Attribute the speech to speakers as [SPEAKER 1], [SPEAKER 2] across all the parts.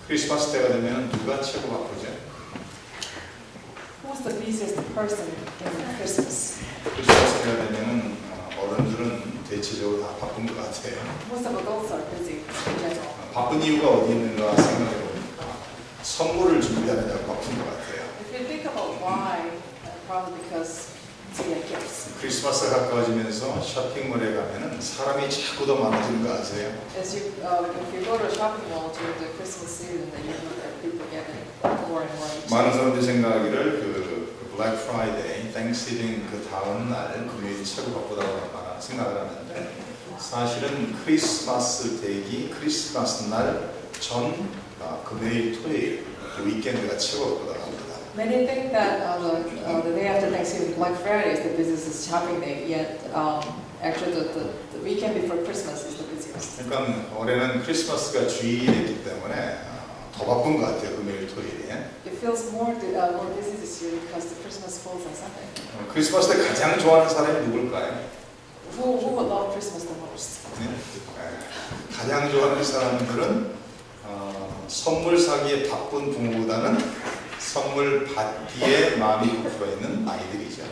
[SPEAKER 1] 크리스마스 때가 되면 누가 최고 바쁘죠?
[SPEAKER 2] Who's the busiest person in Christmas?
[SPEAKER 1] 크리스마스 때가 되면 어른들은 대체적으로 다 바쁜 것 같아요.
[SPEAKER 2] Most of adults are busy in general.
[SPEAKER 1] 바쁜 이유가 어디 있는가 생각해 보니까 선물을 준비하느냐고 바쁜 것 같아요.
[SPEAKER 2] If you think about why, probably because it's getting gifts.
[SPEAKER 1] 크리스마스가 가까워지면서 쇼핑몰에 가면은 사람이 자꾸 더 많아지는 거 아세요?
[SPEAKER 2] As you, if you go to a shopping mall during the Christmas season, then you know that people getting more and more.
[SPEAKER 1] 많은 사람들이 생각하기를 그 블랙 프라이데이, 땡스기빙 그 다음 날 금요일 최고 바쁘다고 생각을 하는데 사실은 크리스마스 대기 크리스마스 날 전 금요일 토요일 그 위켄드가 최고 바쁘다고 합니다.
[SPEAKER 2] Many think that the day after Thanksgiving, Black Friday, is the busiest shopping day. Yet, actually, the weekend before Christmas is the busiest.
[SPEAKER 1] 그러니까 올해는 크리스마스가 주일이기 때문에 더 바쁜 것 같아요. 금요일 토요일에.
[SPEAKER 2] It feels more busy this year because the Christmas falls on Sunday.
[SPEAKER 1] 크리스마스 때 가장 좋아하는 사람이 누굴까요?
[SPEAKER 2] Who would love Christmas the most?
[SPEAKER 1] 네? 가장 좋아하는 사람들은 선물 사기에 바쁜 부모보다는 선물 받기에 마음이 고프어 있는 아이들이죠.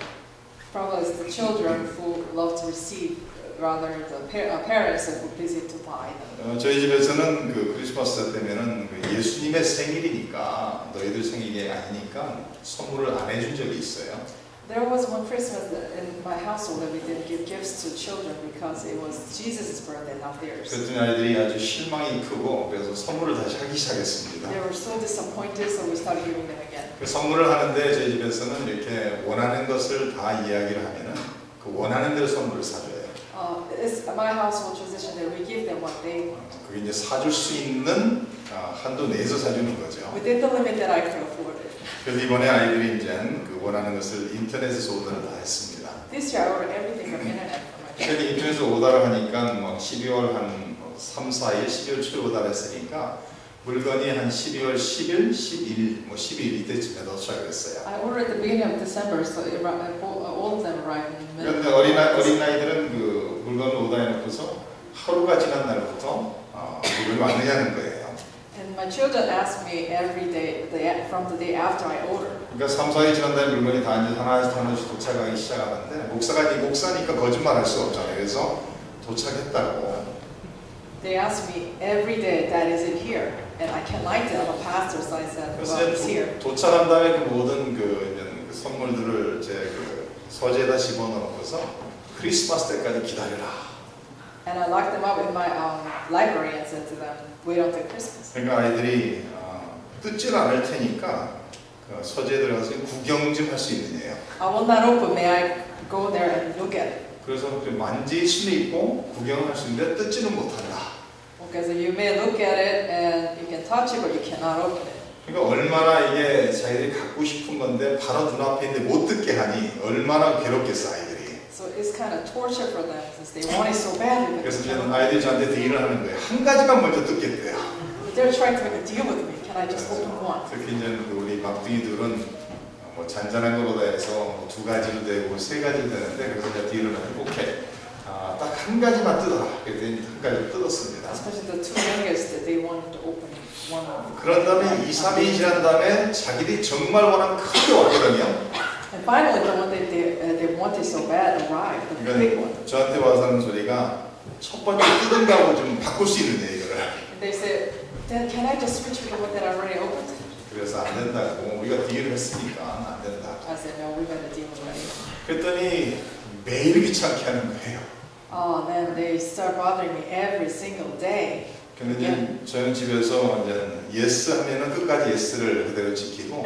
[SPEAKER 2] Probably it's the children who love to receive rather the parents who are busy to buy them.
[SPEAKER 1] 저희 집에서는 그 크리스마스 때면은 그 예수님의 생일이니까 너희들 생일이 아니니까 선물을 안 해준 적이 있어요.
[SPEAKER 2] There was one Christmas in my household that we didn't give gifts to children because it was Jesus' birthday, not theirs.
[SPEAKER 1] 그랬더니 아이들이 아주 실망이 크고 그래서 선물을 다시 하기 시작했습니다.
[SPEAKER 2] They were so disappointed, so we started giving them again.
[SPEAKER 1] 그 선물을 하는데 저희 집에서는 이렇게 원하는 것을 다 이야기를 하면은 그 원하는 대로 선물을 사줘요.
[SPEAKER 2] It's my household tradition that we give them what they want.
[SPEAKER 1] 그게 이제 사줄 수 있는 한도 내에서 사주는 거죠.
[SPEAKER 2] Within the limit that I can afford it.
[SPEAKER 1] 그래서 이번에 아이들이 이제 그 원하는 것을 인터넷에서 오더를 다 했습니다.
[SPEAKER 2] This year I ordered everything from internet for my children.
[SPEAKER 1] 최근에 인터넷에서 오더를 하니까 뭐 12월 한 3, 4일, 12월 초에 오더를 했으니까 물건이 한 12월 10일, 11, 뭐 12일 이때쯤에 도착을 했어요.
[SPEAKER 2] I ordered at the beginning of December, so all of them arrived in the middle.
[SPEAKER 1] 그런데 어린아이들은 그 물건을 오더해놓고서 하루가 지난 날부터 물건이 왔느냐는 거예요.
[SPEAKER 2] And my children ask me every day, from the day after I order.
[SPEAKER 1] 그러니까 3, 4일 지난 날 물건이 다 이제 하나씩 도착하기 시작하는데 목사니까 거짓말 할 수 없잖아요. 그래서 도착했다고.
[SPEAKER 2] They ask me every day that is it here, and I can't lie to them. I'm a pastor, so I said, well, it's here.
[SPEAKER 1] 도착한 다음에 그 모든 그 선물들을 제 그 서재에다 집어넣어서 크리스마스 때까지 기다려라.
[SPEAKER 2] And I locked them up in my library and said to them, wait until Christmas.
[SPEAKER 1] 그러니까 아이들이 뜯질 않을 테니까 그 서재에 들어가서 구경 좀 할 수 있느냐요.
[SPEAKER 2] I will not open. May I go there and look at it?
[SPEAKER 1] 그래서 만질 수는 있고 구경을 할 수 있는데 뜯지는 못한다.
[SPEAKER 2] Because you may look at it and you can touch it, but you cannot open it.
[SPEAKER 1] 그러니까 얼마나 이게 자기들이 갖고 싶은 건데 바로 눈앞에 있는데 못 뜯게 하니 얼마나 괴롭겠어 아이들이.
[SPEAKER 2] So it's kind of torture for them since they want it so badly.
[SPEAKER 1] 그래서 저는 아이들이 저한테 딜을 하는 거예요. 한 가지만 먼저 뜯겠대요.
[SPEAKER 2] They're trying to make a deal with me. Can I just open one?
[SPEAKER 1] 특히 이제 우리 막둥이들은 뭐 잔잔한 거보다 해서 2가지로 되고 3가지로 되는데 그래서 제가 딜을 하고 오케이 딱 한 가지만 뜯어라. 그랬더니 한 가지를 뜯었습니다.
[SPEAKER 2] Especially the two youngest, that they wanted to open one.
[SPEAKER 1] 그런 다음에 2, 3일이 지난 다음에 자기들이 정말 원하는 큰 게 왔거든요.
[SPEAKER 2] And finally, the one that they wanted so bad arrived, the big one.
[SPEAKER 1] 저한테 와서 하는 소리가 첫 번째 뜯은 거하고 좀 바꿀 수 있느냐 이거를.
[SPEAKER 2] And they said, then can I just switch with the one that I already opened?
[SPEAKER 1] 그래서 안 된다고 우리가 딜을 했으니까 안 된다.
[SPEAKER 2] I said, no, we made a deal already.
[SPEAKER 1] 그랬더니 매일 귀찮게 하는 거예요.
[SPEAKER 2] Oh, then they start bothering me every single day.
[SPEAKER 1] 근데 이제 저는 집에서 이제 예스 하면은 끝까지 예스를 그대로 지키고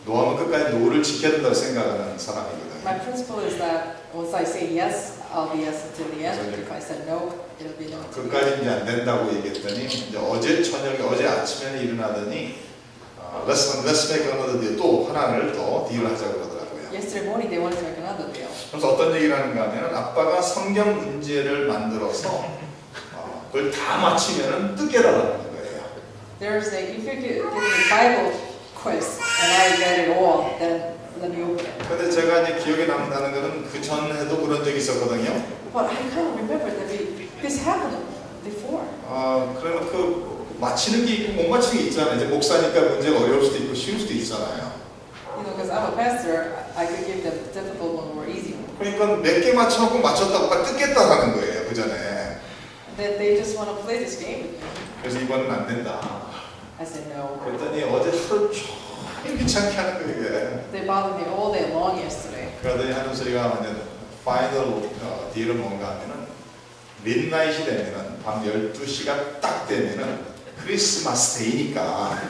[SPEAKER 1] 노하면 끝까지 노를 지켜야 된다고 생각하는 사람이거든요.
[SPEAKER 2] My principle is that once I say yes, I'll be yes until the end. If I said no, it'll be no.
[SPEAKER 1] 끝까지 이제 안 된다고 얘기했더니 이제 어제 아침에 일어나더니 let's make another deal 또 하나를 더 딜을 하자고 그러더라고요.
[SPEAKER 2] Yesterday morning they wanted to make another deal.
[SPEAKER 1] 그래서 어떤 얘기를 하는가 하면 아빠가 성경 문제를 만들어서 그걸 다 맞히면은 뜯게 달라는 거예요.
[SPEAKER 2] There's a if you give me a Bible quiz and I get it all, then let me open it.
[SPEAKER 1] 근데 제가 이제 기억에 남는 거는 그 전에도 그런 적이 있었거든요.
[SPEAKER 2] But I can't remember that this happened before.
[SPEAKER 1] 그래놓고 맞히는 게 있고 못 맞히는 게 있잖아요. 이제 목사니까 문제가 어려울 수도 있고 쉬울 수도 있잖아요.
[SPEAKER 2] You know, because I'm a pastor, I could give them difficult one or easy one.
[SPEAKER 1] 그러니까 몇 개 맞춰갖고 맞췄다고 막 뜯겠다라는 거예요. 그 전에.
[SPEAKER 2] That they just want to play this game with me.
[SPEAKER 1] 그래서 이번은 안 된다.
[SPEAKER 2] I said no.
[SPEAKER 1] 그랬더니 어제 하루 종일 귀찮게 하는 거예요. 이게.
[SPEAKER 2] They bothered me all day long yesterday.
[SPEAKER 1] 그러더니 하는 소리가 완전 파이널 딜은 뭔가 하면은 midnight이 되면은 밤 12시가 딱 되면은 크리스마스 데이니까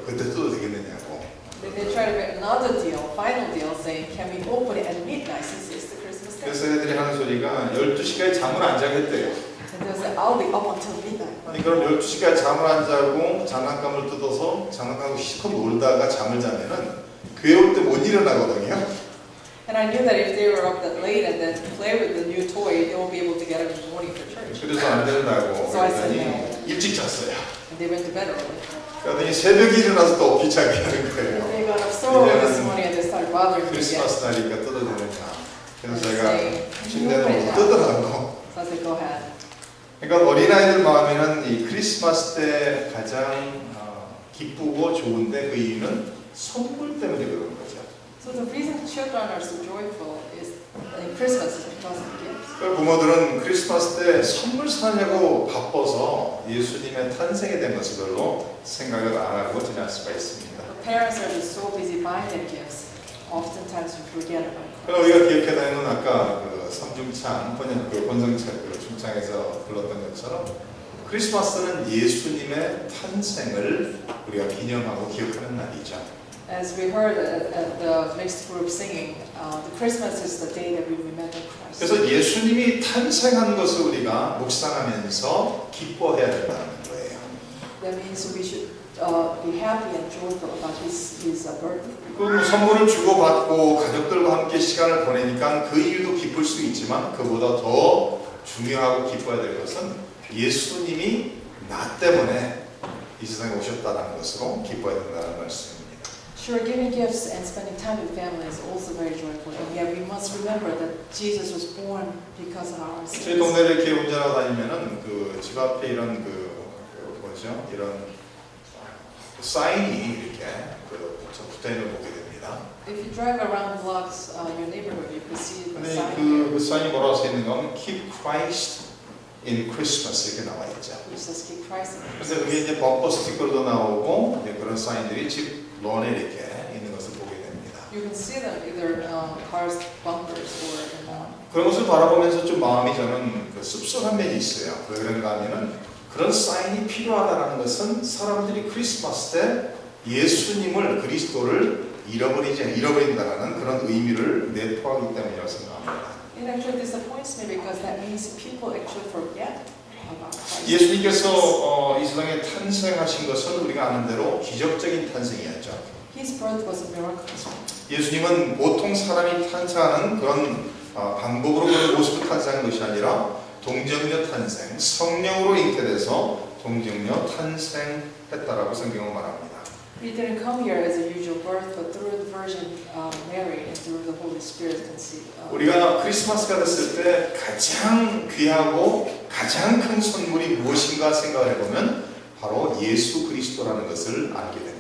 [SPEAKER 1] 그때 뜯어도 되겠느냐고.
[SPEAKER 2] They try to make another deal, final deal, saying, can we open it at midnight since it's the Christmas day?
[SPEAKER 1] 그래서 애들이 하는 소리가 12시까지 잠을 안 자겠대요.
[SPEAKER 2] And they'll say, I'll be up until midnight.
[SPEAKER 1] 아니 그럼 12시까지 잠을 안 자고 장난감을 뜯어서 장난감하고 실컷 놀다가 잠을 자면은 교회 올 때 못 일어나거든요.
[SPEAKER 2] And I knew that if they were up that late and then play with the new toy, they won't be able to get up in the morning for church.
[SPEAKER 1] 그래서 안 된다고
[SPEAKER 2] So I said
[SPEAKER 1] 그랬더니 일찍 잤어요.
[SPEAKER 2] And they went to bed early.
[SPEAKER 1] 그러더니 새벽에 일어나서 또 귀찮게 하는 거예요.
[SPEAKER 2] And they got up so early this morning and they started bothering me again.
[SPEAKER 1] 크리스마스 날이니까 뜯어도 되느냐. 그래서
[SPEAKER 2] And
[SPEAKER 1] 제가
[SPEAKER 2] saying,
[SPEAKER 1] 침대는 못 뜯으라고.
[SPEAKER 2] So I said, go ahead.
[SPEAKER 1] 그러니까 어린아이들 마음에는 이 크리스마스 때 가장 기쁘고 좋은데 그 이유는 선물 때문에 그런 거죠.
[SPEAKER 2] So the reason children are so joyful is in Christmas is because of gifts.
[SPEAKER 1] 그 부모들은 크리스마스 때 선물 사냐고 바빠서 예수님의 탄생에 대한 것을 별로 생각을 안 하고 지낼 수가 있습니다.
[SPEAKER 2] The parents are just so busy buying their gifts, oftentimes we forget about Christ.
[SPEAKER 1] 그럼 우리가 기억해야 하는 아까 그 삼중창, 그 권성철 그 중창에서 불렀던 것처럼 크리스마스는 예수님의 탄생을 우리가 기념하고 기억하는 날이죠.
[SPEAKER 2] As we heard at the mixed group singing, the Christmas is the day that we remember Christ.
[SPEAKER 1] 그래서 예수님이 탄생한 것을 우리가 묵상하면서 기뻐해야 된다는 거예요.
[SPEAKER 2] That means we should be happy and joyful about his birth.
[SPEAKER 1] 그 선물을 주고받고 가족들과 함께 시간을 보내니까 그 이유도 기쁠 수 있지만 그보다 더 중요하고 기뻐야 될 것은 예수님이 나 때문에 이 세상에 오셨다는 것으로 기뻐야 된다는 말씀입니다.
[SPEAKER 2] Sure, giving gifts and spending time with family is also very joyful, and yet we must remember that Jesus was born because of our
[SPEAKER 1] 제
[SPEAKER 2] sins.
[SPEAKER 1] 동네를 이렇게 운전하고 다니면은 그 집 앞에 이런 뭐죠? 이런 사인이 이렇게 붙어 있는 걸 보게 됩니다.
[SPEAKER 2] If you drive around blocks, your neighborhood, you can see the
[SPEAKER 1] 근데
[SPEAKER 2] sign.
[SPEAKER 1] 그 사인이 뭐라고 써 있는가 하면 Keep Christ in Christmas 이렇게 나와 있죠.
[SPEAKER 2] Which says keep Christ in
[SPEAKER 1] 그래서 그게 이제 범퍼 스티커도 나오고 이제 그런 사인들이 집 런에 이렇게 있는 것을 보게 됩니다.
[SPEAKER 2] You can see them either cars bumpers or in
[SPEAKER 1] 그런 것을 바라보면서 좀 마음이 저는 그 씁쓸한 면이 있어요. 왜 그런가 하면은 그런 사인이 필요하다는 것은 사람들이 크리스마스 때 예수님을 그리스도를 잃어버린다는 그런 의미를 내포하기 때문이라고 생각합니다.
[SPEAKER 2] It actually disappoints me because that means people actually forget about Christ.
[SPEAKER 1] 예수님께서 이 세상에 탄생하신 것은 우리가 아는 대로 기적적인 탄생이었죠.
[SPEAKER 2] His birth was a miracle.
[SPEAKER 1] 예수님은 보통 사람이 탄생하는 그런 방법으로 그런 모습으로 탄생한 것이 아니라 동정녀 탄생, 성령으로 잉태돼서 동정녀 탄생했다라고 성경은 말합니다.
[SPEAKER 2] He didn't come here as a usual birth, but through the Virgin Mary and through the Holy Spirit conceived.
[SPEAKER 1] 우리가 크리스마스가 됐을 때 가장 귀하고 가장 큰 선물이 무엇인가 생각을 해보면 바로 예수 그리스도라는 것을 알게 됩니다.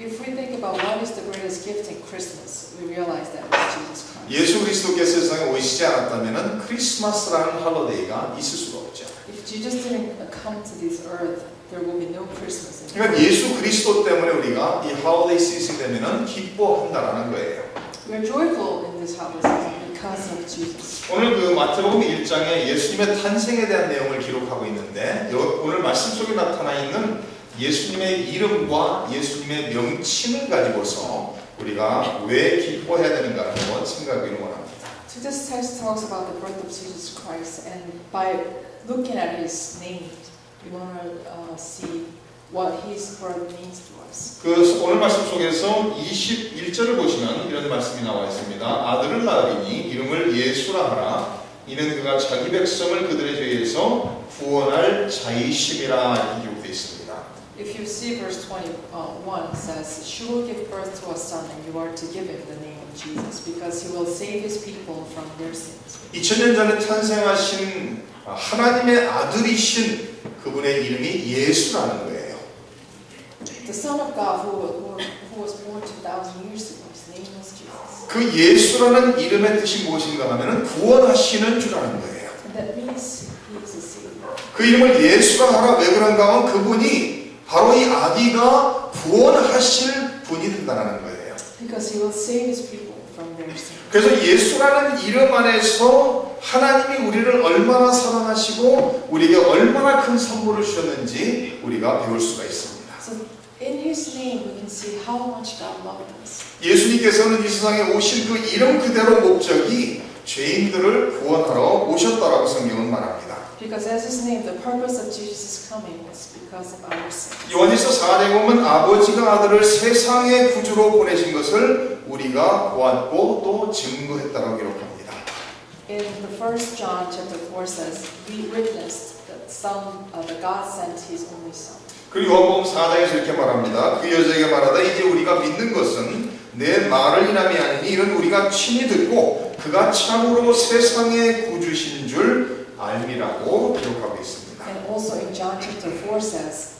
[SPEAKER 2] If we think about what is the greatest gift in Christmas, we realize that it's Jesus Christ.
[SPEAKER 1] 예수 그리스도께서 세상에 오시지 않았다면 크리스마스라는 할로데이가 있을 수가 없죠.
[SPEAKER 2] If Jesus didn't come to this earth, there will be no Christmas.
[SPEAKER 1] 그러니까 예수 그리스도 때문에 우리가 이 할로데이 시즌 되면은 기뻐한다라는 거예요.
[SPEAKER 2] We are joyful in this holiday season because of Jesus.
[SPEAKER 1] 오늘 그 마태복음 1장에 예수님의 탄생에 대한 내용을 기록하고 있는데 오늘 말씀 속에 나타나 있는 예수님의 이름과 예수님의 명칭을 가지고서 우리가 왜 기뻐해야 되는가를 한번 생각하기를 원합니다.
[SPEAKER 2] So this text talks about the birth of Jesus Christ, and by looking at His name, we want to see what His birth means to us.
[SPEAKER 1] 그 오늘 말씀 속에서 21절을 보시면 이런 말씀이 나와 있습니다. 아들을 낳으리니 이름을 예수라 하라. 이는 그가 자기 백성을 그들의 죄에서 구원할 자이심이라 이렇게 기록되어 있습니다.
[SPEAKER 2] If you see verse 21 says, "She will give birth to a son, and you are to give him the name of Jesus, because he will save his people from their sins."
[SPEAKER 1] 2000년 전에 탄생하신 하나님의 아들이신 그분의 이름이 예수라는 거예요.
[SPEAKER 2] The Son of God who was born 2,000 years ago, his name was Jesus.
[SPEAKER 1] 그 예수라는 이름의 뜻이 무엇인가 하면 구원하시는 주라는 거예요.
[SPEAKER 2] And that means he is a Savior.
[SPEAKER 1] 그 이름을 예수라 하라 왜 그런가 하면 그분이 바로 이 아기가 구원하실 분이 된다는 거예요.
[SPEAKER 2] Because he will save his people from their sin.
[SPEAKER 1] 그래서 예수라는 이름 안에서 하나님이 우리를 얼마나 사랑하시고 우리에게 얼마나 큰 선물을 주셨는지 우리가 배울 수가 있습니다.
[SPEAKER 2] So in his name we can see how much God loved us.
[SPEAKER 1] 예수님께서는 이 세상에 오신 그 이름 그대로 목적이 죄인들을 구원하러 오셨다라고 성경은 말합니다.
[SPEAKER 2] Because as his name, the purpose of Jesus' coming was because of our sins.
[SPEAKER 1] 요한일서 4장에 보면 아버지가 아들을 세상의 구주로 보내신 것을 우리가 보았고 또 증거했다라고 기록합니다.
[SPEAKER 2] In the first John chapter 4 says, we witnessed that God sent his only son.
[SPEAKER 1] 그리고 요한복음 4장에서 이렇게 말합니다. 그 여자에게 말하다 이제 우리가 믿는 것은 내 말을 인함이 아니니 이는 우리가 친히 듣고 그가 참으로 세상의 구주신 줄 알미라고 기록하고 있습니다.
[SPEAKER 2] And also in John chapter 4 says,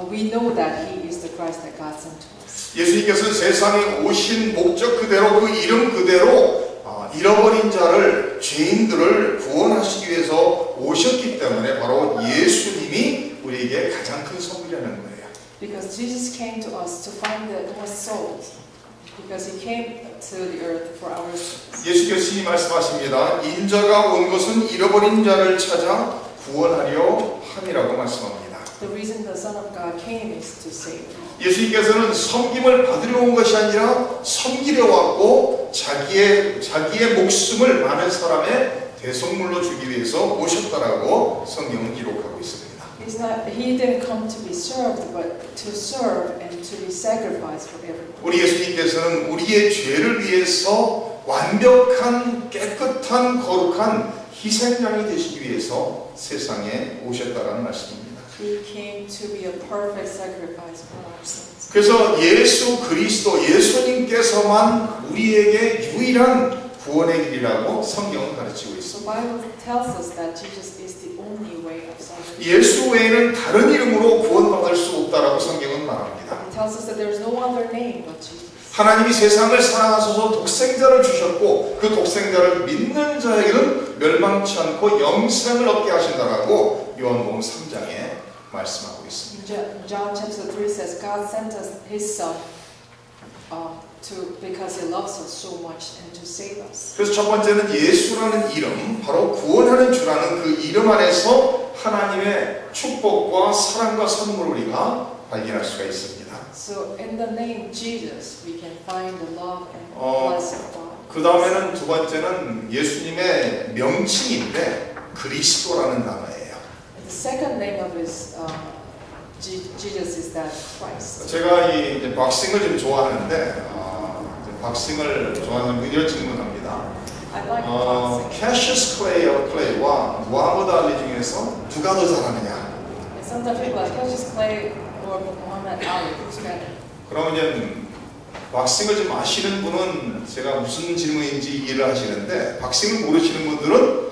[SPEAKER 2] we know that he is the Christ that God sent to us.
[SPEAKER 1] 예수님께서는 세상에 오신 목적 그대로 그 이름 그대로 잃어버린 자를 죄인들을 구원하시기 위해서 오셨기 때문에 바로 예수님이 우리에게 가장 큰 선물이라는 거예요.
[SPEAKER 2] Because Jesus came to us to find the lost souls. Because he came to the earth for our sins.
[SPEAKER 1] 예수께서 이 말씀하십니다. 인자가 온 것은 잃어버린 자를 찾아 구원하려 함이라고 말씀합니다.
[SPEAKER 2] The reason the Son of God came is to save.
[SPEAKER 1] 예수님께서는 섬김을 받으려 온 것이 아니라 섬기려 왔고 자기의 목숨을 많은 사람의 대속물로 주기 위해서 오셨다라고 성경은 기록하고 있습니다.
[SPEAKER 2] He didn't come to be served, but to serve and to be sacrificed for everyone.
[SPEAKER 1] 우리 예수님께서는 우리의 죄를 위해서 완벽한 깨끗한 거룩한 희생양이 되시기 위해서 세상에 오셨다라는 말씀입니다.
[SPEAKER 2] He came to be a perfect sacrifice for our sins.
[SPEAKER 1] 그래서 예수 그리스도 예수님께서만 우리에게 유일한 구원의 길이라고 성경은 가르치고 있습니다.
[SPEAKER 2] The Bible tells us that Jesus is the only way of salvation.
[SPEAKER 1] 예수 외에는 다른 이름으로 구원받을 수 없다라고 성경은 말합니다.
[SPEAKER 2] It tells us that there is no other name but Jesus.
[SPEAKER 1] 하나님이 세상을 사랑하셔서 독생자를 주셨고 그 독생자를 믿는 자에게는 멸망치 않고 영생을 얻게 하신다라고 요한복음 3장에 말씀하고 있습니다.
[SPEAKER 2] John chapter 3 says God sent us His Son because He loves us so much and to save us.
[SPEAKER 1] 그래서 첫 번째는 예수라는 이름, 바로 구원하는 주라는 그 이름 안에서 하나님의 축복과 사랑과 선물을 우리가 발견할 수가 있습니다.
[SPEAKER 2] So in the name Jesus, we can find the love and blessing of God.
[SPEAKER 1] 그 다음에는 두 번째는 예수님의 명칭인데 그리스도라는 단어예요.
[SPEAKER 2] The second name of His Jesus is that Christ.
[SPEAKER 1] 제가 이제 박싱을 좀 좋아하는데 박싱을 좋아하는 이런 질문합니다.
[SPEAKER 2] I like boxing.
[SPEAKER 1] 캐시스 클레이와 무하마드 알리 중에서 누가 더 잘하느냐?
[SPEAKER 2] And sometimes people like Cassius Clay or Muhammad Ali, who's better?
[SPEAKER 1] 그러면 이제 박싱을 좀 아시는 분은 제가 무슨 질문인지 이해를 하시는데 박싱을 모르시는 분들은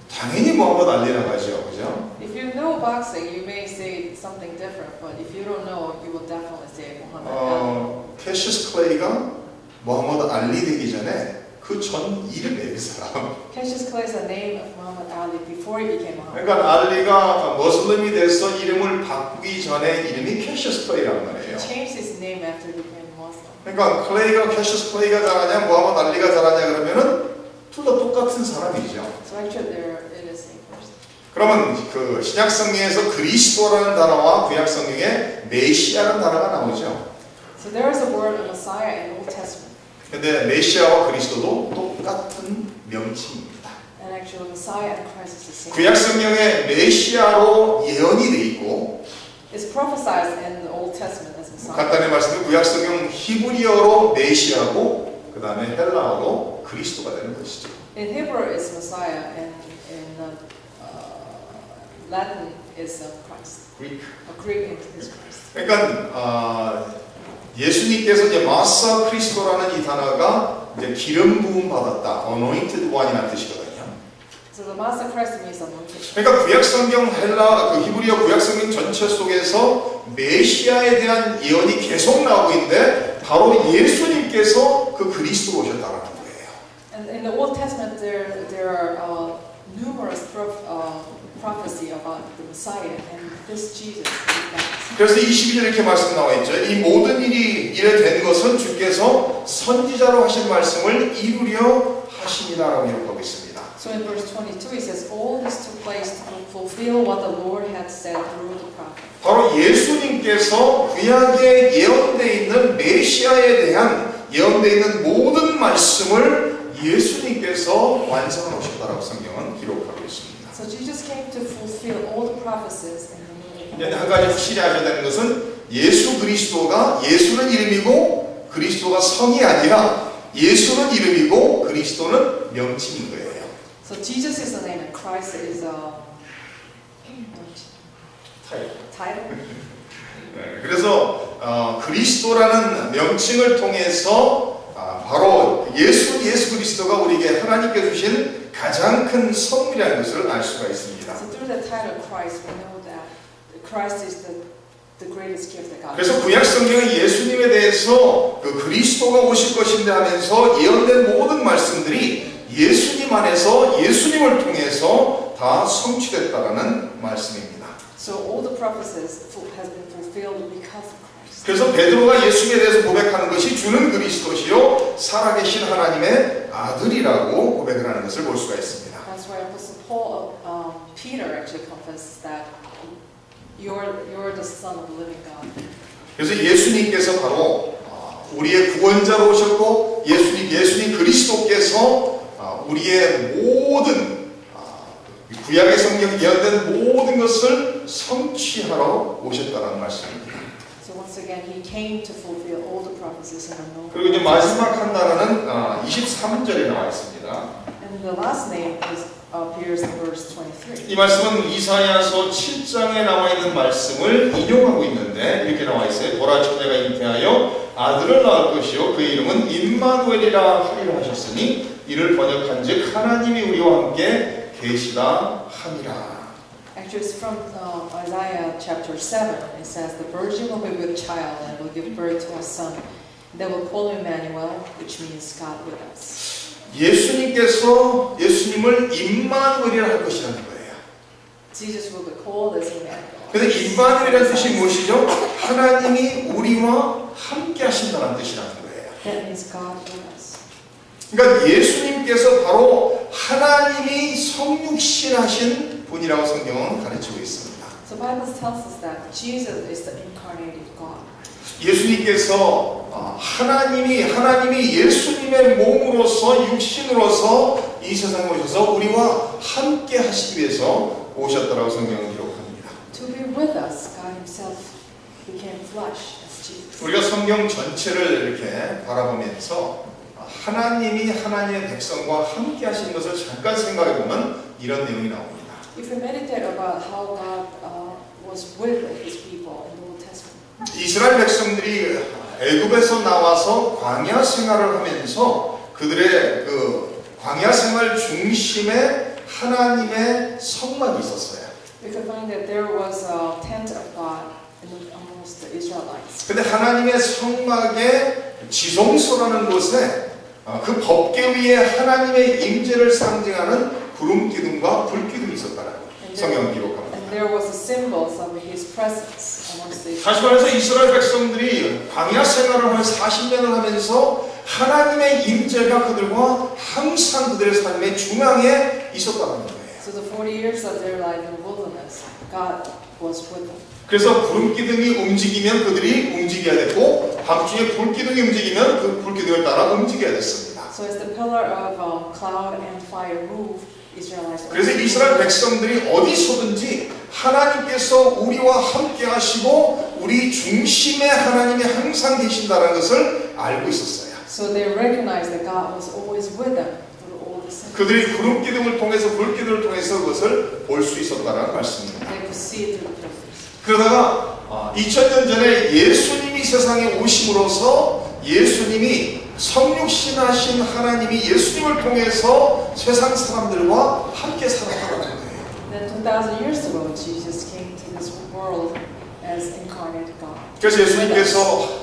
[SPEAKER 1] 당연히 무하마드 알리라고 하죠, 그죠?
[SPEAKER 2] If you know boxing, you may say something different, but if you don't know, you will definitely say Muhammad Ali.
[SPEAKER 1] 캐시스 클레이가 무하마드 알리 되기 전에 그 전 이름이에요, 그 사람.
[SPEAKER 2] Cassius Clay is the name of Muhammad Ali before he became Muhammad.
[SPEAKER 1] 그러니까 알리가 머슬림이 돼서 이름을 바꾸기 전에 이름이 캐시스 클레이란 말이에요.
[SPEAKER 2] He changed his name after he became Muslim.
[SPEAKER 1] 그러니까 클레이가 캐시스 클레이가 잘하냐, 무하마드 알리가 잘하냐 그러면은 둘 다 똑같은 사람이죠.
[SPEAKER 2] So actually, they're the same person.
[SPEAKER 1] 그러면 그 신약 성경에서 그리스도라는 단어와 구약 성경에 메시아라는 단어가 나오죠.
[SPEAKER 2] So there is a word of Messiah in the Old Testament.
[SPEAKER 1] 근데 메시아와 그리스도도 똑같은 명칭입니다.
[SPEAKER 2] And actually, Messiah and Christ is the same.
[SPEAKER 1] 구약 성경에 메시아로 예언이 돼 있고
[SPEAKER 2] It's prophesied in the Old Testament as Messiah.
[SPEAKER 1] 간단히 말씀드리면 구약 성경 히브리어로 메시아고 그 다음에 헬라어로 그리스도가 되는 것이죠.
[SPEAKER 2] In Hebrew, it's Messiah, and in Latin, it's Christ.
[SPEAKER 1] Greek.
[SPEAKER 2] Greek is Christ.
[SPEAKER 1] 그러니까 예수님께서 이제 마사 크리스토라는 이 단어가 이제 기름 부음 받았다, anointed one이라는 뜻이거든요.
[SPEAKER 2] So So the Master Christ means anointed.
[SPEAKER 1] 그러니까 구약성경 헬라 그 히브리어 구약성경 전체 속에서 메시아에 대한 예언이 계속 나오고 있는데 바로 예수님께서 그 그리스도로 오셨다라는 거예요.
[SPEAKER 2] And in the Old Testament, there are numerous prophecy about the Messiah, and this Jesus is that.
[SPEAKER 1] 그래서 22절 이렇게 말씀 나와 있죠. 이 모든 일이 이래 된 것은 주께서 선지자로 하신 말씀을 이루려 하심이다라고 기록하고 있습니다.
[SPEAKER 2] So in verse 22 it says, all this took place to fulfill what the Lord had said through the prophet.
[SPEAKER 1] 바로 예수님께서 구약에 예언되어 있는 메시아에 대한 예언되어 있는 모든 말씀을 예수님께서 완성해 오셨다라고 성경은 기록하고 있습니다.
[SPEAKER 2] So Jesus came to fulfill all the prophecies in the New
[SPEAKER 1] 근데 한 가지 확실히 아셔야 되는 것은 예수 그리스도가 예수는 이름이고 그리스도가 성이 아니라 예수는 이름이고 그리스도는 명칭인 거예요.
[SPEAKER 2] So Jesus is the name and Christ is a title.
[SPEAKER 1] 네, 그래서 그리스도라는 명칭을 통해서 바로 예수 그리스도가 우리에게 하나님께 주신 가장 큰 선물이라는 것을 알 수가 있습니다.
[SPEAKER 2] So through the title Christ, we know that Christ is the greatest gift that God.
[SPEAKER 1] 그래서 구약 성경은 예수님에 대해서 그 그리스도가 오실 것인데 하면서 예언된 모든 말씀들이 예수님 안에서 예수님을 통해서 다 성취됐다라는 말씀입니다.
[SPEAKER 2] So all the prophecies has been fulfilled because of Christ.
[SPEAKER 1] 그래서 베드로가 예수님에 대해서 고백하는 것이 주는 그리스도시요 살아계신 하나님의 아들이라고 고백을 하는 것을 볼 수가 있습니다.
[SPEAKER 2] That's why Apostle Peter actually confesses that you're the Son of the living God.
[SPEAKER 1] 그래서 예수님께서 바로 우리의 구원자로 오셨고 예수님 그리스도께서 우리의 모든 구약의 성경에 예언된 모든 것을 성취하러 오셨다는 말씀입니다.
[SPEAKER 2] So once again, he came to fulfill all the prophecies in the New.
[SPEAKER 1] 그리고 이제 마지막 한 단어는 23절에 나와 있습니다.
[SPEAKER 2] And the last name appears in verse 23.
[SPEAKER 1] 이 말씀은 이사야서 7장에 나와 있는 말씀을 인용하고 있는데 이렇게 나와 있어요. 보라 처녀가 잉태하여 아들을 낳을 것이요 그의 이름은 임마누엘이라 하리라 하셨으니 이를 번역한즉 하나님이 우리와 함께 계시다 함이라.
[SPEAKER 2] Actually, it's from Isaiah chapter 7. It says, "The virgin will be with child and will give birth to a son. They will call him Emmanuel, which means God with us."
[SPEAKER 1] 예수님을 임마누엘이라 할 것이라는 거예요.
[SPEAKER 2] Jesus will be called as Emmanuel.
[SPEAKER 1] 근데 임마누엘이라는 뜻이 무엇이죠? 하나님이 우리와 함께 하신다는 뜻이라는 거예요.
[SPEAKER 2] That means God with us.
[SPEAKER 1] 그러니까 예수님께서 바로 하나님이 성육신하신 분이라고 성경은 가르치고 있습니다.
[SPEAKER 2] So the Bible tells us that Jesus is the incarnated God.
[SPEAKER 1] 예수님께서 하나님이 예수님의 몸으로서 육신으로서 이 세상에 오셔서 우리와 함께 하시기 위해서 오셨다라고 성경은 기록합니다.
[SPEAKER 2] To be with us, God Himself became flesh as Jesus.
[SPEAKER 1] 우리가 성경 전체를 이렇게 바라보면서 하나님이 하나님의 백성과 함께 하시는 것을 잠깐 생각해 보면 이런 내용이 나옵니다.
[SPEAKER 2] If you meditate about how God was with His people in the Old Testament.
[SPEAKER 1] 이스라엘 백성들이 애굽에서 나와서 광야 생활을 하면서 그들의 그 광야 생활 중심에 하나님의 성막이 있었어요.
[SPEAKER 2] We could find that there was a tent of God amongst the Israelites.
[SPEAKER 1] 근데 하나님의 성막의 지성소라는 곳에 그 법궤 위에 하나님의 임재를 상징하는 구름 기둥과 불 기둥이 있었다라고 성경 기록합니다.
[SPEAKER 2] And there was a symbol of His presence amongst the Israelites.
[SPEAKER 1] 다시 말해서 이스라엘 백성들이 광야 생활을 한 40년을 하면서 하나님의 임재가 그들과 항상 그들의 삶의 중앙에 있었다는 거예요.
[SPEAKER 2] So the 40 years of their life in the wilderness, God was with them.
[SPEAKER 1] 그래서 구름 기둥이 움직이면 그들이 움직여야 됐고 밤중에 불 기둥이 움직이면 그 불 기둥을 따라 움직여야 됐습니다.
[SPEAKER 2] So as the pillar of cloud and fire moved, Israelites.
[SPEAKER 1] 그래서 이스라엘 백성들이 어디서든지 하나님께서 우리와 함께 하시고 우리 중심에 하나님이 항상 계신다는 것을 알고 있었어요.
[SPEAKER 2] So they recognized that God was always with them through all the sin.
[SPEAKER 1] 그들이 구름 기둥을 통해서 불 기둥을 통해서 그것을 볼 수 있었다는 말씀입니다.
[SPEAKER 2] They could see it through the pillars.
[SPEAKER 1] 그러다가 2000년 전에 예수님이 세상에 오심으로써 예수님이 성육신하신 하나님이 예수님을 통해서 세상 사람들과 함께 살았다는 거예요.
[SPEAKER 2] Then 2,000 years ago, Jesus came to this world as incarnate God.
[SPEAKER 1] 그래서 예수님께서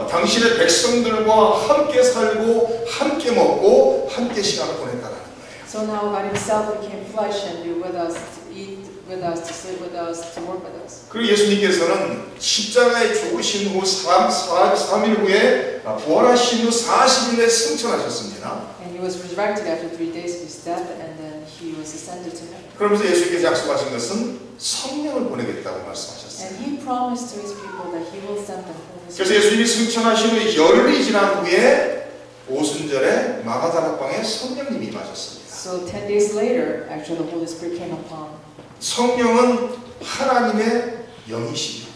[SPEAKER 1] 당신의 백성들과 함께 살고 함께 먹고 함께 시간을 보냈다는 거예요.
[SPEAKER 2] So now God Himself became flesh and be with us, to eat with us, to sleep with us, to work with us.
[SPEAKER 1] 그리고 예수님께서는 십자가에 죽으신 후 3일 후에 부활하신 후 40일에 승천하셨습니다.
[SPEAKER 2] And He was resurrected after 3 days of His death, and then He was ascended to heaven.
[SPEAKER 1] 그러면서 예수님께서 약속하신 것은 성령을 보내겠다고 말씀하셨어요.
[SPEAKER 2] And He promised to His people that He will send them Holy
[SPEAKER 1] 그래서
[SPEAKER 2] Spirit.
[SPEAKER 1] 예수님이 승천하신 후 열흘이 지난 후에 오순절에 마가다락방에 성령님이 임하셨습니다.
[SPEAKER 2] So 10 days later, actually the Holy Spirit came upon.
[SPEAKER 1] 성령은 하나님의 영이시죠.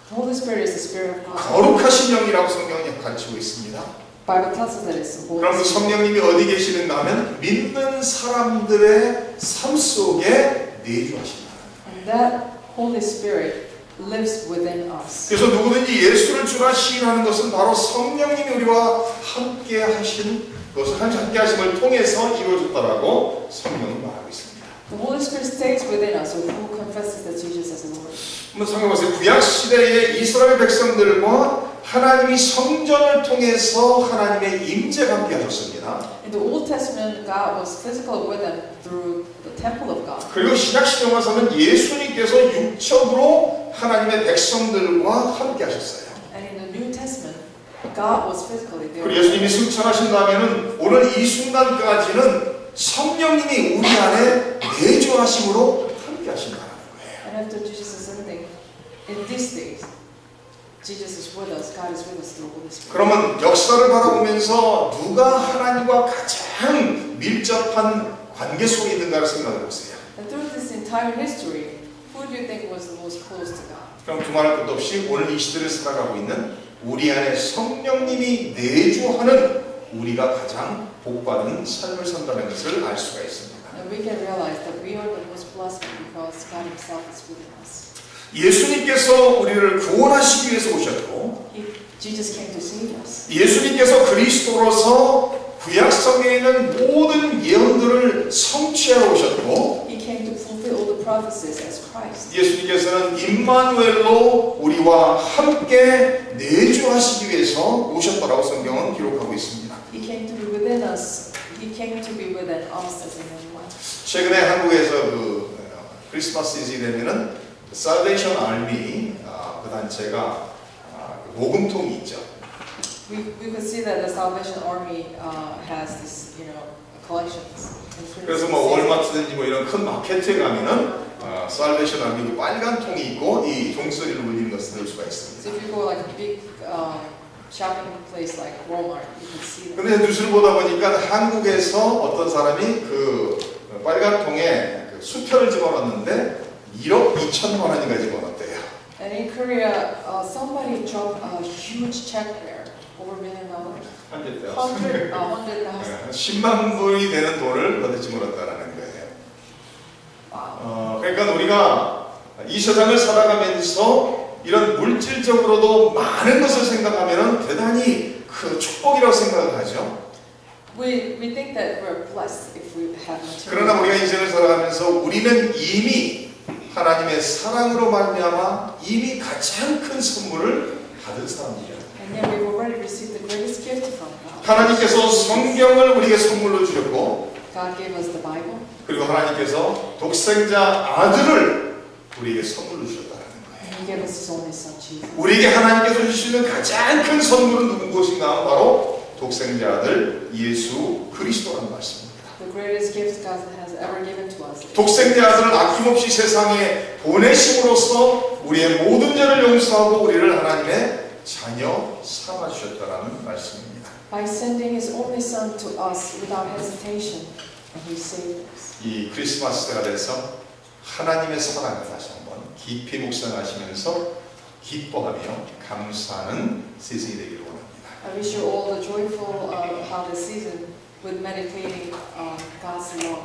[SPEAKER 2] The Holy Spirit is the Spirit of God.
[SPEAKER 1] 거룩하신 영이라고 성경이 가르치고 있습니다.
[SPEAKER 2] Bible tells us that it's the Holy
[SPEAKER 1] 그럼 그
[SPEAKER 2] Spirit.
[SPEAKER 1] 성령님이 어디 계시는가 하면 믿는 사람들의 삶 속에 내주하신다.
[SPEAKER 2] And that Holy Spirit lives within us.
[SPEAKER 1] 그래서 누구든지 예수를 주라 시인하는 것은 바로 성령님이 우리와 함께 하신 것을 함께 하심을 통해서 이루어졌다라고 성경은 말하고 있습니다.
[SPEAKER 2] The Holy Spirit stays within us, so who confesses that Jesus is Lord.
[SPEAKER 1] 한번 생각해보세요. 구약 시대의 이스라엘 백성들과 하나님이 성전을 통해서 하나님의 임재가 함께 하셨습니다.
[SPEAKER 2] In the Old Testament, God was physical with them through the temple of God.
[SPEAKER 1] 그리고 신약 시대 와서는 예수님께서 육적으로 하나님의 백성들과 함께 하셨어요.
[SPEAKER 2] And in the New Testament, God was physically there.
[SPEAKER 1] 그리고 예수님이 승천하신 다음에는 오늘 이 순간까지는 성령님이 우리 안에 내주하심으로 함께 하신다는 거예요.
[SPEAKER 2] And after Jesus ascending, in these days, Jesus is with us. God is with us through the Holy Spirit.
[SPEAKER 1] 그러면 역사를 바라보면서 누가 하나님과 가장 밀접한 관계 속에 있는가를 생각해 보세요.
[SPEAKER 2] And through this entire history, who do you think was the most close to God?
[SPEAKER 1] 그럼 두말할 것도 없이 오늘 이 시대를 살아가고 있는 우리 안에 성령님이 내주하는 우리가 가장 복받은 삶을 산다는 것을 알 수가 있습니다.
[SPEAKER 2] And we can realize that we are the most blessed because God Himself is within us.
[SPEAKER 1] 예수님께서 우리를 구원하시기 위해서 오셨고
[SPEAKER 2] Jesus came to save us.
[SPEAKER 1] 예수님께서 그리스도로서 구약 성경에 있는 모든 예언들을 성취하러 오셨고
[SPEAKER 2] He came to fulfill all the prophecies as Christ.
[SPEAKER 1] 예수님께서는 임마누엘로 우리와 함께 내주하시기 위해서 오셨다라고 성경은 기록하고 있습니다.
[SPEAKER 2] He came to be within us. He came to be within us as Emmanuel.
[SPEAKER 1] 최근에 한국에서 그 크리스마스 시즌이 되면은 살베이션 아미 그 단체가 그 모금통이 있죠.
[SPEAKER 2] We could see that the Salvation Army has this, collections.
[SPEAKER 1] 그래서 뭐 월마트든지 뭐 이런 큰 마켓에 가면은 살베이션 아미 그 빨간 통이 있고 이 종소리를 울리는 것을 들을 수가 있습니다.
[SPEAKER 2] So if you go like a big shopping place like Walmart, you can see that.
[SPEAKER 1] 근데 뉴스를 보다 보니까 한국에서 어떤 사람이 그 빨간 통에 그 수표를 집어넣었는데 1억 2천만 원인가 집어넣었대요.
[SPEAKER 2] And in Korea, somebody dropped a huge check there, over $1 million. 100,000.
[SPEAKER 1] 10만 불이 되는 돈을 거기 집어넣었다라는 거예요.
[SPEAKER 2] Wow.
[SPEAKER 1] 그러니까 우리가 이 세상을 살아가면서 이런 물질적으로도 많은 것을 생각하면 대단히 그 축복이라고 생각을 하죠.
[SPEAKER 2] We think that we're blessed if we have
[SPEAKER 1] 그러나
[SPEAKER 2] material.
[SPEAKER 1] 우리가 인생을 살아가면서 우리는 이미 하나님의 사랑으로 말미암아 이미 가장 큰 선물을 받은 사람이에요.
[SPEAKER 2] And then we've already received the greatest gift from God.
[SPEAKER 1] 하나님께서 성경을 우리에게 선물로 주셨고
[SPEAKER 2] God gave us the Bible.
[SPEAKER 1] 그리고 하나님께서 독생자 아들을 우리에게 선물로 주셨다는 거예요.
[SPEAKER 2] And He gave us His only Son, Jesus.
[SPEAKER 1] 우리에게 하나님께서 주시는 가장 큰 선물은 누구것인가 하면 바로 독생자 아들 예수 그리스도라는 말씀입니다.
[SPEAKER 2] The greatest gift God has ever given to us.
[SPEAKER 1] 독생자 아들을 아낌없이 세상에 보내심으로써 우리의 모든 죄를 용서하고 우리를 하나님의 자녀 삼아주셨다라는 말씀입니다.
[SPEAKER 2] By sending His only Son to us without hesitation, and He saved us.
[SPEAKER 1] 이 크리스마스 때가 돼서 하나님의 사랑을 다시 한번 깊이 묵상하시면서 기뻐하며 감사하는 시즌이 되기를 원합니다.
[SPEAKER 2] I wish you all the joyful holiday season with meditating on God's love.